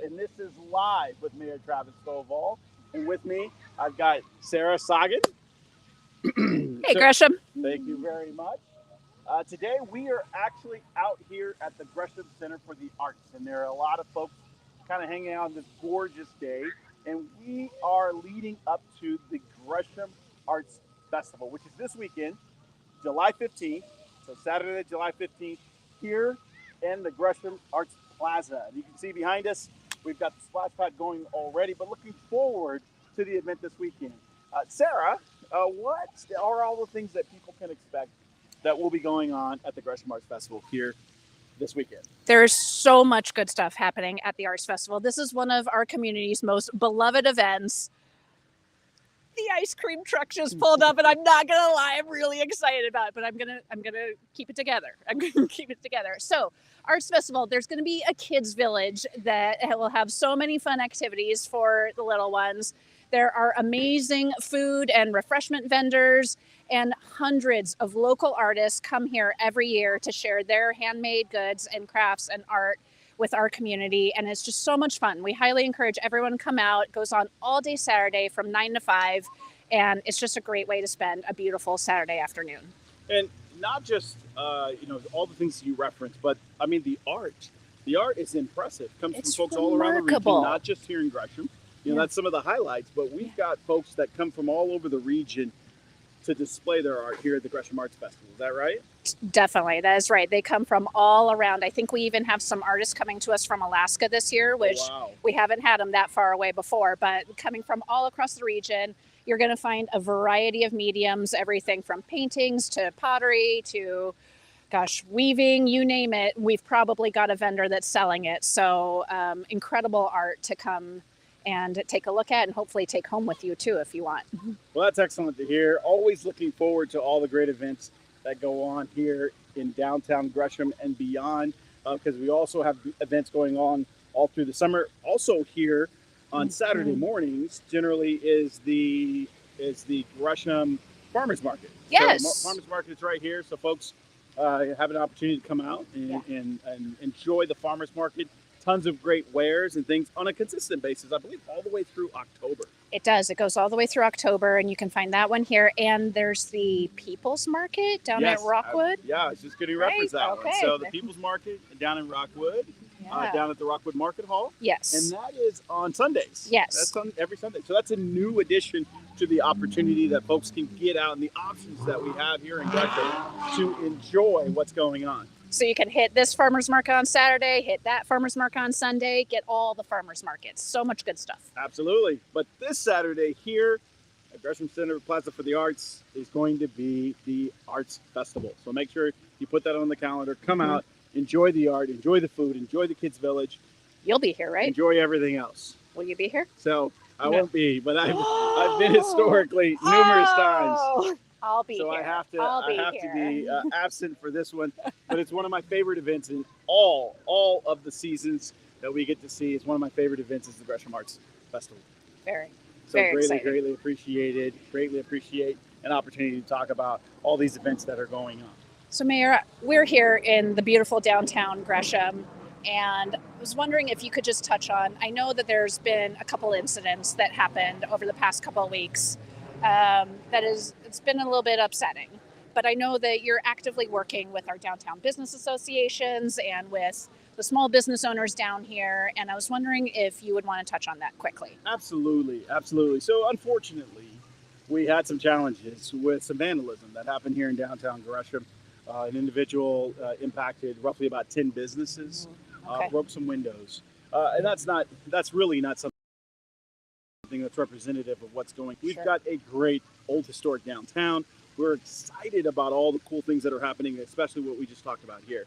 And this is live with Mayor Stovall. And with me, I've got Sarah Sagan. Hey, So, Gresham. thank you very much. Today, we are actually out here at the Gresham Center for the Arts, and there are a lot of folks kind of hanging out on this gorgeous day. And we are leading up to the Gresham Arts Festival, which is this weekend, July 15th. So, Saturday, July 15th, here in the Gresham Arts Plaza. And you can see behind us, we've got the splash pad going already, but looking forward to the event this weekend. Sarah, what are all the things that people can expect that will be going on at the Gresham Arts Festival here this weekend? There's so much good stuff happening at the Arts Festival. This is one of our community's most beloved events. The ice cream truck just pulled up, and I'm not gonna lie, I'm really excited about it, but I'm gonna keep it together. I'm gonna keep it together. So, Arts Festival, there's gonna be a kids village that will have so many fun activities for the little ones. There are amazing food and refreshment vendors, and hundreds of local artists come here every year to share their handmade goods and crafts and art with our community, and it's just so much fun. We highly encourage everyone to come out. It goes on all day Saturday from 9 to 5, and it's just a great way to spend a beautiful Saturday afternoon. And not just all the things you referenced, but I mean the art. The art is impressive. It comes It's from folks all around the region, remarkable. not just here in Gresham. That's some of the highlights, but we've got folks that come from all over the region to display their art here at the Gresham Arts Festival. Is that right? Definitely, that is right. They come from all around. I think we even have some artists coming to us from Alaska this year, which Wow. we haven't had them that far away before, but coming from all across the region. You're going to find a variety of mediums, everything from paintings to pottery to, gosh, weaving, you name it. We've probably got a vendor that's selling it. So incredible art to come and take a look at, and hopefully take home with you too if you want. Well, that's excellent to hear. Always looking forward to all the great events that go on here in downtown Gresham and beyond, because we also have events going on all through the summer. Also here on Saturday mornings, generally is the Gresham Farmers Market. Yes. So Farmers Market is right here, so folks have an opportunity to come out and enjoy the Farmers Market. Tons of great wares and things on a consistent basis, I believe, all the way through October. It does. It goes all the way through October, and you can find that one here. And there's the People's Market down at Rockwood. I was just going to Right? reference that Okay. one. So the People's Market down in Rockwood, down at the Rockwood Market Hall. Yes. And that is on Sundays. Yes. That's on every Sunday. So that's a new addition to the opportunity that folks can get out and the options that we have here in Gresham to enjoy what's going on. So you can hit this farmer's market on Saturday, hit that farmer's market on Sunday, get all the farmer's markets. So much good stuff. Absolutely. But this Saturday here at Gresham Center Plaza for the Arts is going to be the Arts Festival. So make sure you put that on the calendar. Come out, enjoy the art, enjoy the food, enjoy the kids' village. You'll be here, right? Enjoy everything else. Will you be here? So I No. won't be, but I've been historically numerous times. Oh, I'll be So here. I have to here. be absent for this one, but it's one of my favorite events in all of the seasons that we get to see. It's one of my favorite events is the Gresham Arts Festival. Very, So very greatly, excited. greatly appreciated. Greatly appreciate an opportunity to talk about all these events that are going on. So, Mayor, we're here in the beautiful downtown Gresham, and I was wondering if you could just touch on, I know that there's been a couple incidents that happened over the past couple of weeks it's been a little bit upsetting, but I know that you're actively working with our downtown business associations and with the small business owners down here, and I was wondering if you would want to touch on that quickly. Absolutely, absolutely. So unfortunately, we had some challenges with some vandalism that happened here in downtown Gresham. An individual impacted roughly about 10 businesses, Okay. broke some windows. And that's really not something that's representative of what's going on. We've Sure. got a great old historic downtown. We're excited about all the cool things that are happening, especially what we just talked about here.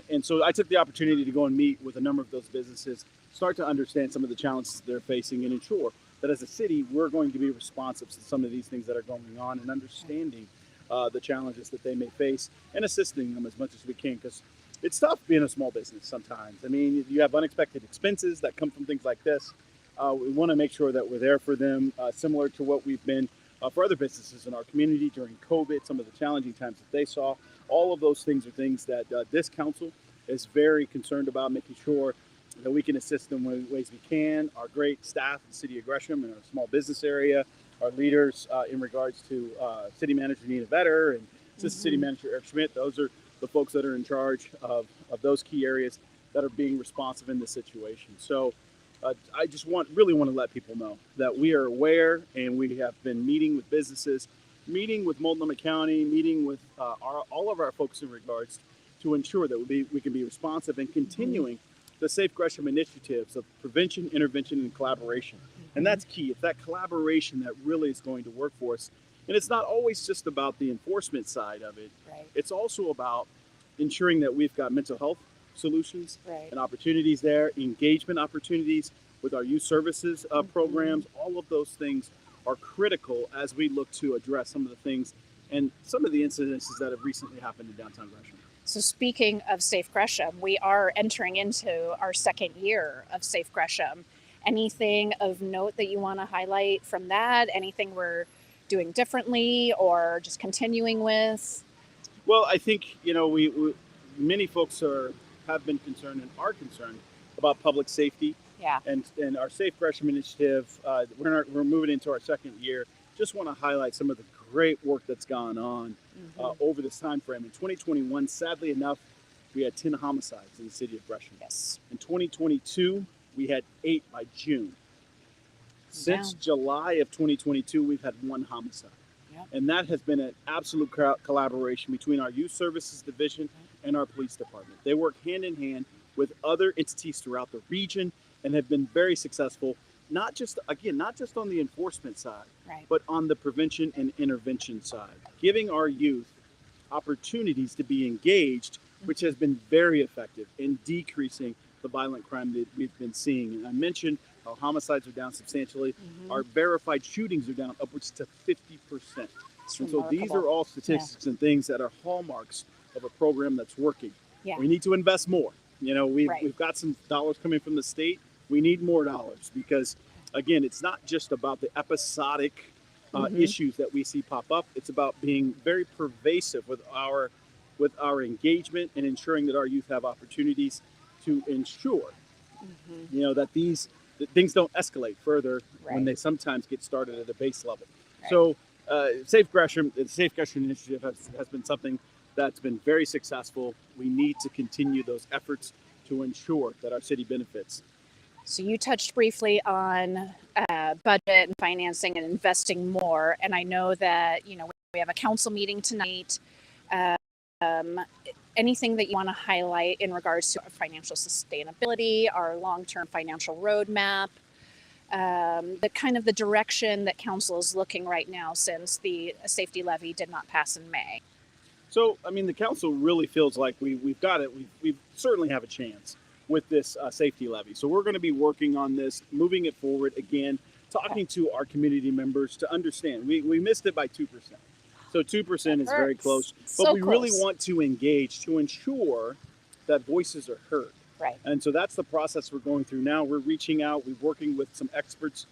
And so I took the opportunity to go and meet with a number of those businesses, start to understand some of the challenges they're facing, and ensure that as a city, we're going to be responsive to some of these things that are going on and understanding the challenges that they may face and assisting them as much as we can, because it's tough being a small business sometimes. I mean, you have unexpected expenses that come from things like this. We want to make sure that we're there for them, similar to what we've been for other businesses in our community during COVID, some of the challenging times that they saw. All of those things are things that this council is very concerned about, making sure that we can assist them in ways we can. Our great staff in the city of Gresham and our small business area, our leaders in regards to city manager Nina Vetter and assistant city manager Eric Schmidt. Those are the folks that are in charge of those key areas that are being responsive in this situation. So I just really want to let people know that we are aware, and we have been meeting with businesses, meeting with Multnomah County, meeting with all of our folks in regards to ensure that we can be responsive and continuing the Safe Gresham initiatives of prevention, intervention, and collaboration. And that's key. It's that collaboration that really is going to work for us. And it's not always just about the enforcement side of it. Right. It's also about ensuring that we've got mental health solutions Right. and opportunities there, engagement opportunities with our youth services programs. All of those things are critical as we look to address some of the things and some of the incidences that have recently happened in downtown Gresham. So speaking of Safe Gresham, we are entering into our second year of Safe Gresham. Anything of note that you want to highlight from that? Anything we're doing differently or just continuing with? Well, I think, we many folks have been concerned and are concerned about public safety. Yeah. And our Safe Gresham initiative, we're moving into our second year. Just want to highlight some of the great work that's gone on over this time frame. In 2021, sadly enough, we had 10 homicides in the city of Gresham. Yes. In 2022, we had 8 by June. Since July of 2022, we've had 1 homicide. Yep. And that has been an absolute collaboration between our youth services division and our police department. They work hand in hand with other entities throughout the region and have been very successful, not just on the enforcement side, Right. but on the prevention and intervention side, giving our youth opportunities to be engaged, which has been very effective in decreasing the violent crime that we've been seeing. And I mentioned how homicides are down substantially. Our verified shootings are down upwards to 50%. And so these are all statistics and things that are hallmarks of a program that's working. Yeah. We need to invest more. We've got some dollars coming from the state. We need more dollars because, again, it's not just about the episodic issues that we see pop up. It's about being very pervasive with our engagement and ensuring that our youth have opportunities to ensure, that things don't escalate further when they sometimes get started at a base level. Right. So, the Safe Gresham initiative has been something that's been very successful. We need to continue those efforts to ensure that our city benefits. So you touched briefly on budget and financing and investing more. And I know that, we have a council meeting tonight. Anything that you want to highlight in regards to financial sustainability, our long-term financial roadmap, the direction that council is looking right now since the safety levy did not pass in May? So, the council really feels like we've got it. We certainly have a chance with this safety levy. So we're going to be working on this, moving it forward again, talking to our community members to understand. We missed it by 2%. So 2% is very close, but we really want to engage to ensure that voices are heard. Right. And so that's the process we're going through now. We're reaching out. We're working with some experts,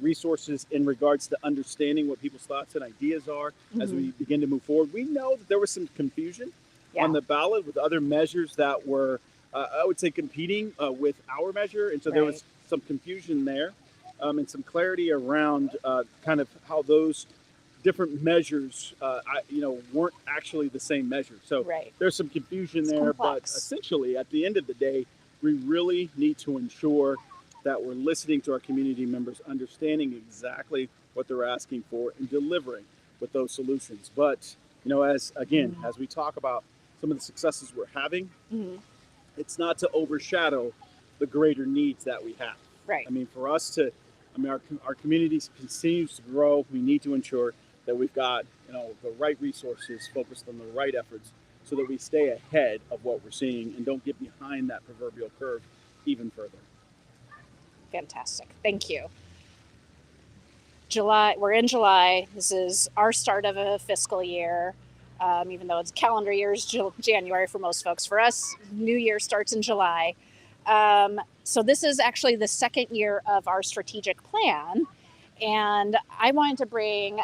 resources in regards to understanding what people's thoughts and ideas are as we begin to move forward. We know that there was some confusion on the ballot with other measures that were, I would say, competing with our measure. And so there was some confusion there and some clarity around kind of how those different measures, weren't actually the same measure. So there's some confusion there, but essentially at the end of the day, we really need to ensure that we're listening to our community members, understanding exactly what they're asking for and delivering with those solutions. But, as we talk about some of the successes we're having, it's not to overshadow the greater needs that we have. Right. For us to, our communities continues to grow. We need to ensure that we've got, the right resources focused on the right efforts so that we stay ahead of what we're seeing and don't get behind that proverbial curve even further. Fantastic. Thank you. We're in July. This is our start of a fiscal year. Even though it's calendar year is January for most folks. For us, New Year starts in July. So this is actually the second year of our strategic plan. And I wanted to bring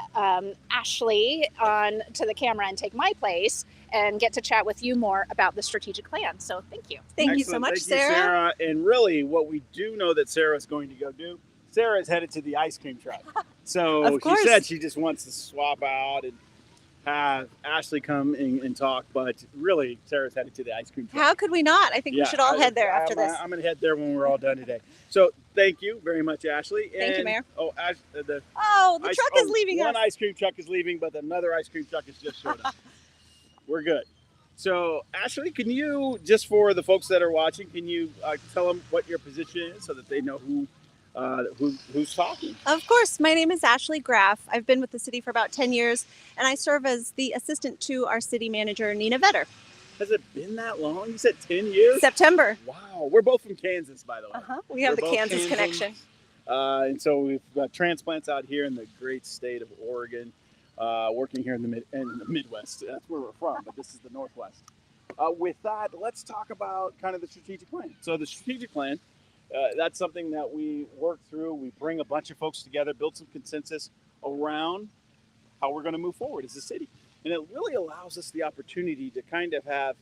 Ashley on to the camera and take my place and get to chat with you more about the strategic plan. So thank you. Thank you so Excellent. much, Thank you, Sarah. Sarah. And really, what we do know that Sarah's going to go do, Sarah is headed to the ice cream truck. So Of she course. said she just wants to swap out and have Ashley come and talk, but really, Sarah's headed to the ice cream truck. How could we not? I think we should all head there after this. I'm going to head there when we're all done today. So thank you very much, Ashley. Thank you, Mayor. Oh, the truck is leaving One us. ice cream truck is leaving, but another ice cream truck is just showed up. We're good. So, Ashley, can you, just for the folks that are watching, can you tell them what your position is so that they know who's talking? Of course. My name is Ashley Graff. I've been with the city for about 10 years, and I serve as the assistant to our city manager, Nina Vetter. Has it been that long? You said 10 years? September. Wow. We're both from Kansas, by the way. We have We're the both Kansas Kansans. connection. And so we've got transplants out here in the great state of Oregon, working here in the Midwest. That's where we're from, but this is the Northwest. With that, let's talk about kind of the strategic plan. So the strategic plan, that's something that we work through. We bring a bunch of folks together, build some consensus around how we're going to move forward as a city. And it really allows us the opportunity to kind of have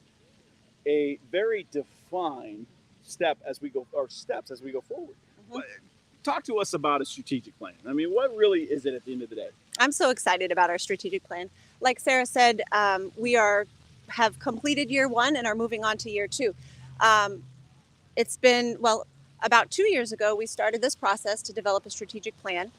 a very defined steps as we go forward. Mhm. Talk to us about a strategic plan. I mean, what really is it at the end of the day? I'm so excited about our strategic plan. Like Sarah said, we have completed year one and are moving on to year two. It's been, about 2 years ago, we started this process to develop a strategic plan,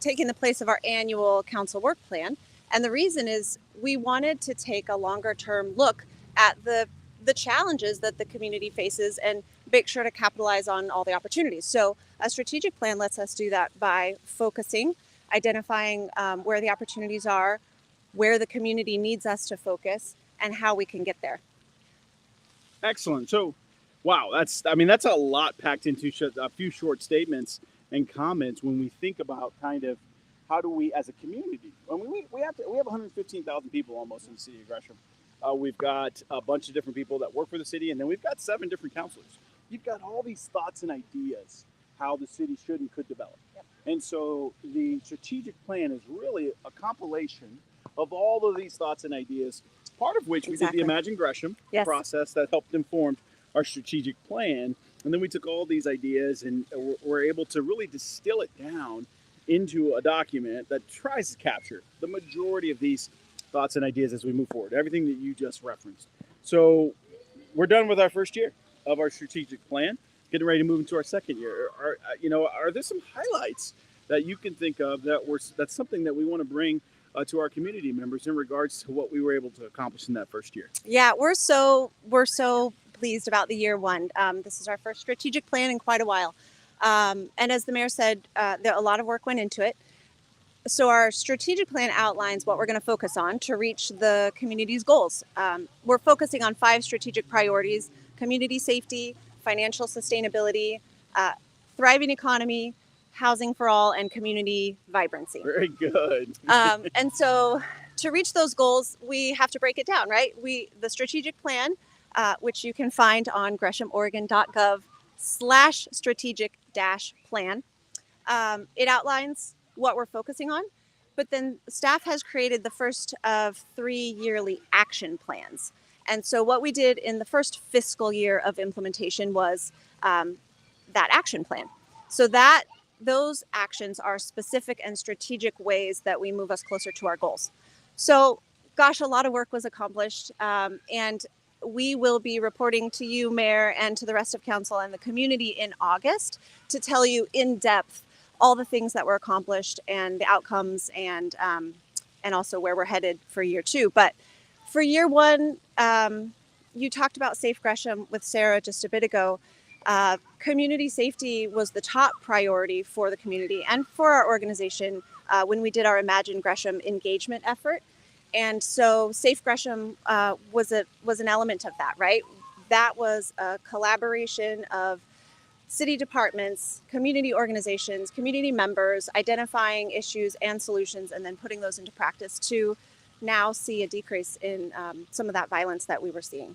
taking the place of our annual council work plan. And the reason is we wanted to take a longer term look at the challenges that the community faces and make sure to capitalize on all the opportunities. So a strategic plan lets us do that by focusing, identifying where the opportunities are, where the community needs us to focus, and how we can get there. Excellent. So, wow, that's a lot packed into a few short statements and comments when we think about kind of how do we as a community. I mean, we have 115,000 people almost in the city of Gresham. We've got a bunch of different people that work for the city, and then we've got 7 different councilors. You've got all these thoughts and ideas how the city should and could develop. Yep. And so the strategic plan is really a compilation of all of these thoughts and ideas, part of which Exactly. we did the Imagine Gresham process that helped inform our strategic plan. And then we took all these ideas and were able to really distill it down into a document that tries to capture the majority of these thoughts and ideas as we move forward, everything that you just referenced. So we're done with our first year of our strategic plan, getting ready to move into our second year. Are there some highlights that you can think of that's something that we want to bring to our community members in regards to what we were able to accomplish in that first year? Yeah, we're so pleased about the year one. This is our first strategic plan in quite a while. And as the mayor said, a lot of work went into it. So our strategic plan outlines what we're going to focus on to reach the community's goals. We're focusing on 5 strategic priorities: community safety, financial sustainability, thriving economy, housing for all, and community vibrancy. Very good. And so to reach those goals, we have to break it down, right? The strategic plan, which you can find on gresham.oregon.gov/strategic-plan. It outlines what we're focusing on, but then staff has created the first of 3 yearly action plans. And so what we did in the first fiscal year of implementation was that action plan. So those actions are specific and strategic ways that we move us closer to our goals. So, gosh, a lot of work was accomplished, and we will be reporting to you, Mayor, and to the rest of council and the community in August to tell you in depth all the things that were accomplished and the outcomes, and also where we're headed for year 2. But for year 1, you talked about Safe Gresham with Sarah just a bit ago. Community safety was the top priority for the community and for our organization when we did our Imagine Gresham engagement effort. And so Safe Gresham was an element of that, right? That was a collaboration of city departments, community organizations, community members, identifying issues and solutions, and then putting those into practice to now see a decrease in some of that violence that we were seeing.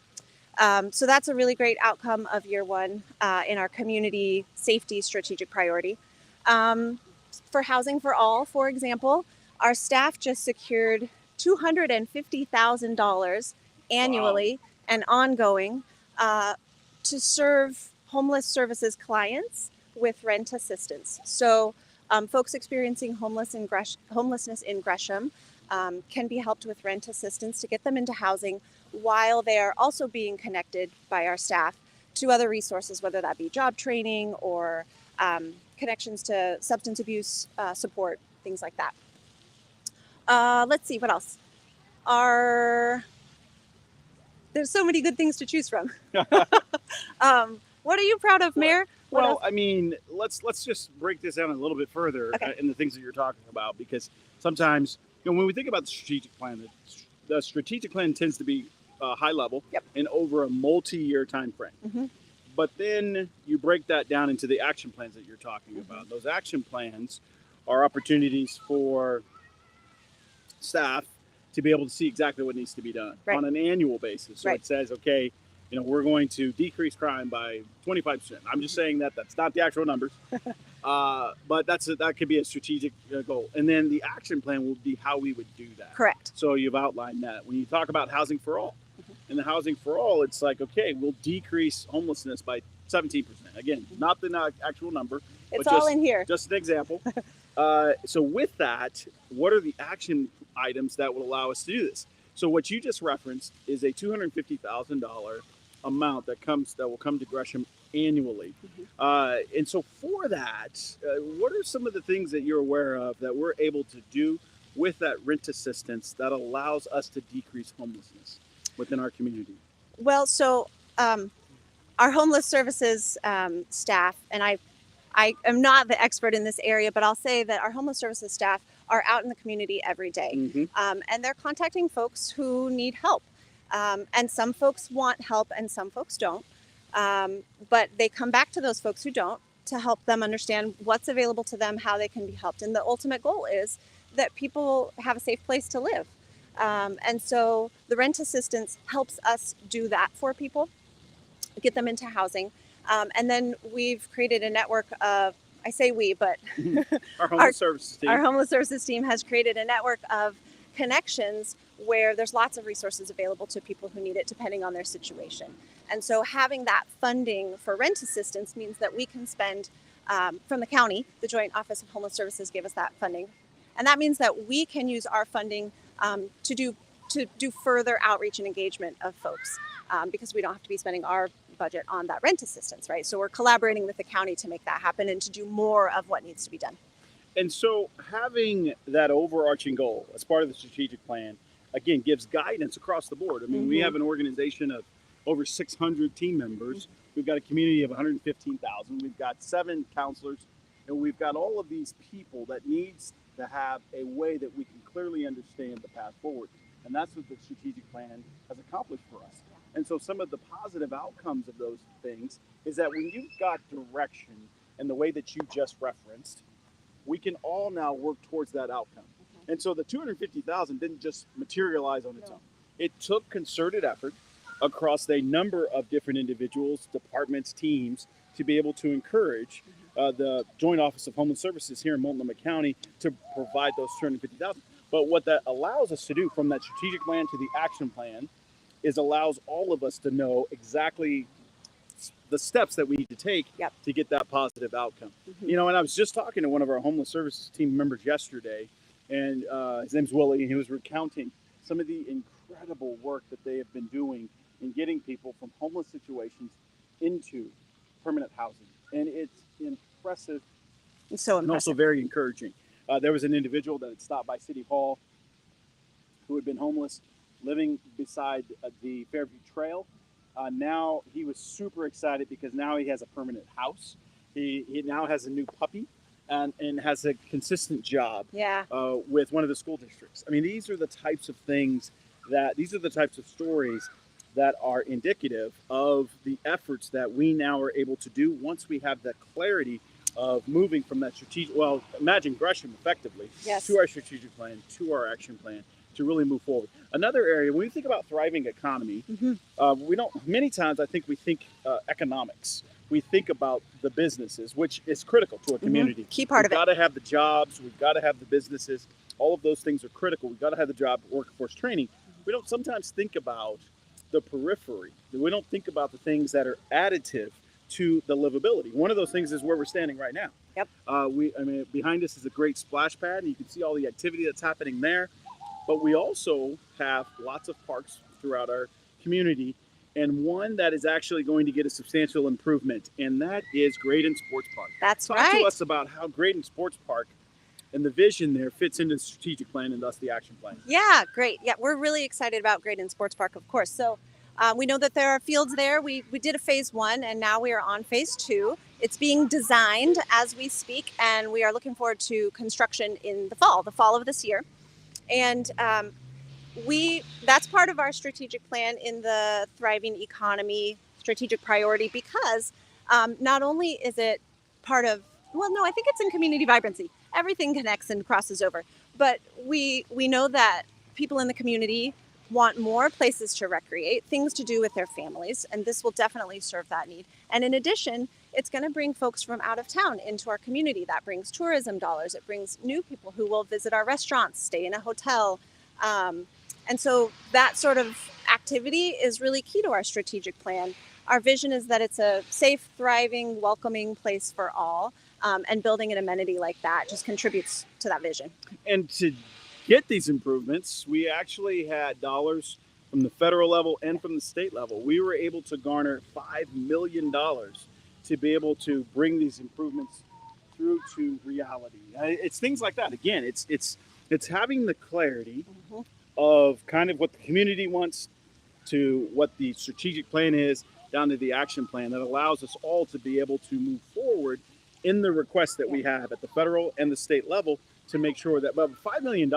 So that's a really great outcome of year 1 in our community safety strategic priority. For housing for all, for example, our staff just secured $250,000 annually and ongoing to serve homeless services clients with rent assistance. So folks experiencing homelessness in Gresham can be helped with rent assistance to get them into housing while they are also being connected by our staff to other resources, whether that be job training or connections to substance abuse support, things like that. Let's see, what else? There's so many good things to choose from. What are you proud of, Mayor? Well, I mean, let's just break this down a little bit further in the things that you're talking about, because sometimes, when we think about the strategic plan tends to be high level and over a multi-year time frame. Mm-hmm. But then you break that down into the action plans that you're talking about. Those action plans are opportunities for staff to be able to see exactly what needs to be done on an annual basis. So it says, okay, we're going to decrease crime by 25%. I'm just saying that's not the actual numbers, but that could be a strategic goal. And then the action plan will be how we would do that. Correct. So you've outlined that. When you talk about housing for all, and the housing for all, it's like, okay, we'll decrease homelessness by 17%. Again, not the actual number. It's all in here. Just an example. So with that, what are the action items that will allow us to do this? So what you just referenced is a $250,000 amount that will come to Gresham annually. And so for that, what are some of the things that you're aware of that we're able to do with that rent assistance that allows us to decrease homelessness within our community? Well, so our homeless services staff, and I am not the expert in this area, but I'll say that our homeless services staff are out in the community every day. And they're contacting folks who need help. And some folks want help and some folks don't. But they come back to those folks who don't to help them understand what's available to them, how they can be helped. And the ultimate goal is that people have a safe place to live. And so the rent assistance helps us do that for people, get them into housing. And then we've created a network of, I say we, but our homeless services team has created a network of connections where there's lots of resources available to people who need it depending on their situation. And so having that funding for rent assistance means that we can spend from the county, the Joint Office of Homeless Services gave us that funding. And that means that we can use our funding to do further outreach and engagement of folks because we don't have to be spending our budget on that rent assistance, right? So we're collaborating with the county to make that happen and to do more of what needs to be done. And so having that overarching goal as part of the strategic plan, again, gives guidance across the board. I mean, we have an organization of over 600 team members. We've got a community of 115,000. We've got 7 counselors, and we've got all of these people that needs to have a way that we can clearly understand the path forward. And that's what the strategic plan has accomplished for us. And so some of the positive outcomes of those things is that when you've got direction and the way that you just referenced, we can all now work towards that outcome. And so the $250,000 didn't just materialize on its own. It took concerted effort across a number of different individuals, departments, teams to be able to encourage the Joint Office of Homeless Services here in Multnomah County to provide those $250,000. But what that allows us to do from that strategic plan to the action plan is allows all of us to know exactly the steps that we need to take to get that positive outcome. And I was just talking to one of our homeless services team members yesterday, and his name's Willie, and he was recounting some of the incredible work that they have been doing in getting people from homeless situations into permanent housing. And it's impressive. It's so impressive. And also very encouraging. There was an individual that had stopped by City Hall who had been homeless, living beside the Fairview Trail. Now he was super excited because now he has a permanent house. He now has a new puppy and has a consistent job with one of the school districts. I mean, these are the types of stories that are indicative of the efforts that we now are able to do once we have the clarity of moving from that strategic, imagine Gresham effectively, to our strategic plan, to our action plan, to really move forward. Another area, when we think about thriving economy, many times I think we think economics. We think about the businesses, which is critical to a community. Key part of it. We've got to have the jobs, we've got to have the businesses. all of those things are critical. We got to have the job workforce training. We don't sometimes think about the periphery. We don't think about the things that are additive to the livability. One of those things is where we're standing right now. Yep. Behind us is a great splash pad, and you can see all the activity that's happening there. But we also have lots of parks throughout our community, and one that is actually going to get a substantial improvement, and that is Gresham Sports Park. That's Talk right. to us about how Gresham Sports Park and the vision there fits into the strategic plan and thus the action plan. Yeah, great. Yeah, we're really excited about Gresham Sports Park, of course. So we know that there are fields there. We did a phase 1, and now we are on phase 2. It's being designed as we speak, and we are looking forward to construction in the fall of this year. And that's part of our strategic plan in the Thriving Economy strategic priority, because not only is it part of, well, no, I think it's in community vibrancy. Everything connects and crosses over. But we know that people in the community want more places to recreate, things to do with their families, and this will definitely serve that need. And in addition, it's going to bring folks from out of town into our community. That brings tourism dollars. It brings new people who will visit our restaurants, stay in a hotel. And so that sort of activity is really key to our strategic plan. Our vision is that it's a safe, thriving, welcoming place for all. And building an amenity like that just contributes to that vision. And to get these improvements, we actually had dollars from the federal level and from the state level. We were able to garner $5 million to be able to bring these improvements through to reality. It's things like that. Again, it's having the clarity of kind of what the community wants to what the strategic plan is down to the action plan that allows us all to be able to move forward in the request that we have at the federal and the state level to make sure that $5 million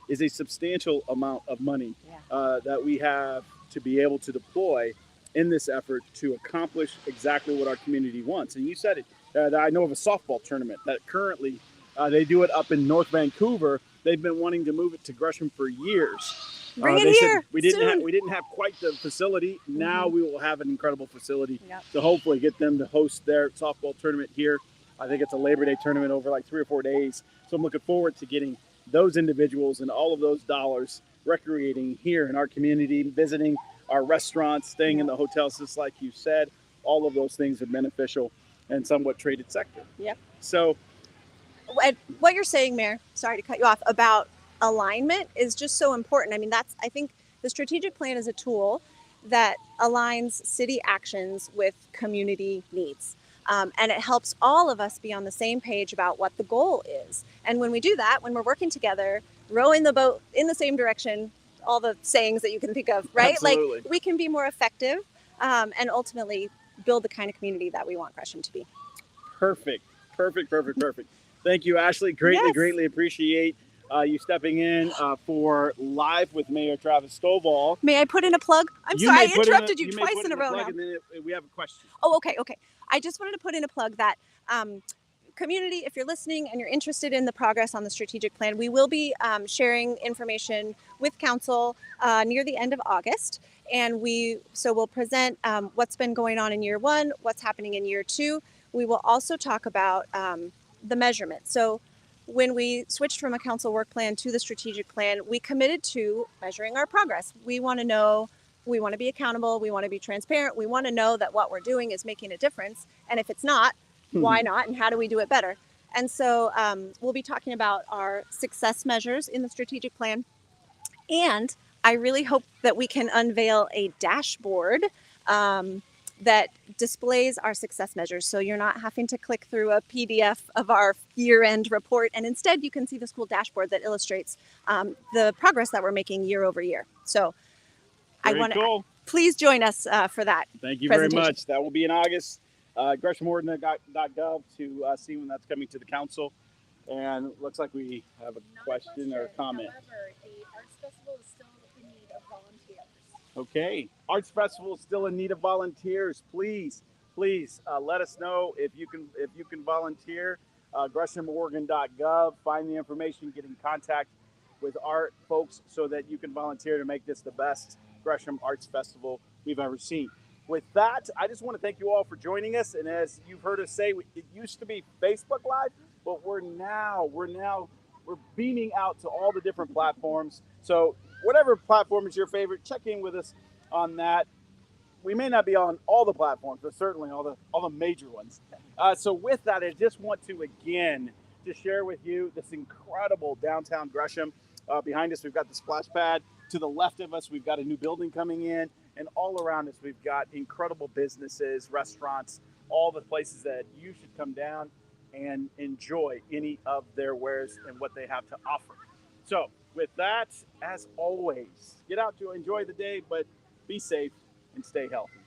is a substantial amount of money that we have to be able to deploy in this effort to accomplish exactly what our community wants. And you said it. I know of a softball tournament that currently they do it up in North Vancouver. They've been wanting to move it to Gresham for years. Bring it here. We didn't have quite the facility. Now we will have an incredible facility to hopefully get them to host their softball tournament here. I think it's a Labor Day tournament over like 3 or 4 days. So I'm looking forward to getting those individuals and all of those dollars recreating here in our community, visiting our restaurants, staying in the hotels, just like you said. All of those things are beneficial and somewhat traded sector. Yep. So what you're saying, Mayor, sorry to cut you off, about alignment is just so important. I mean, I think the strategic plan is a tool that aligns city actions with community needs. And it helps all of us be on the same page about what the goal is. And when we do that, when we're working together, rowing the boat in the same direction, all the sayings that you can think of, right? Absolutely. Like we can be more effective and ultimately build the kind of community that we want Gresham to be. Perfect. Thank you, Ashley. Greatly appreciate you stepping in for Live with Mayor Travis Stovall. May I put in a plug? I'm sorry, I interrupted you twice in a row now. And then we have a question. Oh, okay. I just wanted to put in a plug that community, if you're listening and you're interested in the progress on the strategic plan, we will be sharing information with council near the end of August. And we'll present what's been going on in year 1, what's happening in year 2. We will also talk about the measurement. So when we switched from a council work plan to the strategic plan, we committed to measuring our progress. We want to know, we want to be accountable, we want to be transparent, we want to know that what we're doing is making a difference. And if it's not, why not? And how do we do it better? And so we'll be talking about our success measures in the strategic plan. And I really hope that we can unveil a dashboard that displays our success measures. So you're not having to click through a PDF of our year-end report. And instead, you can see this cool dashboard that illustrates the progress that we're making year over year. So I want to please join us for that. Thank you very much. That will be in August. GreshamOrdinate.gov to see when that's coming to the council. And it looks like we have a question or a comment. However, the Arts Festival is still in need of volunteers. Okay. Arts Festival is still in need of volunteers. Please let us know if you can volunteer. GreshamOregon.gov. Find the information, get in contact with art folks so that you can volunteer to make this the best Gresham Arts Festival we've ever seen. With that, I just want to thank you all for joining us. And as you've heard us say, it used to be Facebook Live, but we're now We're beaming out to all the different platforms. So whatever platform is your favorite, check in with us on that. We may not be on all the platforms, but certainly all the major ones. So with that, I just want to again to share with you this incredible downtown Gresham. Behind us, we've got the splash pad. To the left of us, we've got a new building coming in, and all around us, we've got incredible businesses, restaurants, all the places that you should come down and enjoy any of their wares and what they have to offer. So, with that, as always, get out to enjoy the day, but be safe and stay healthy.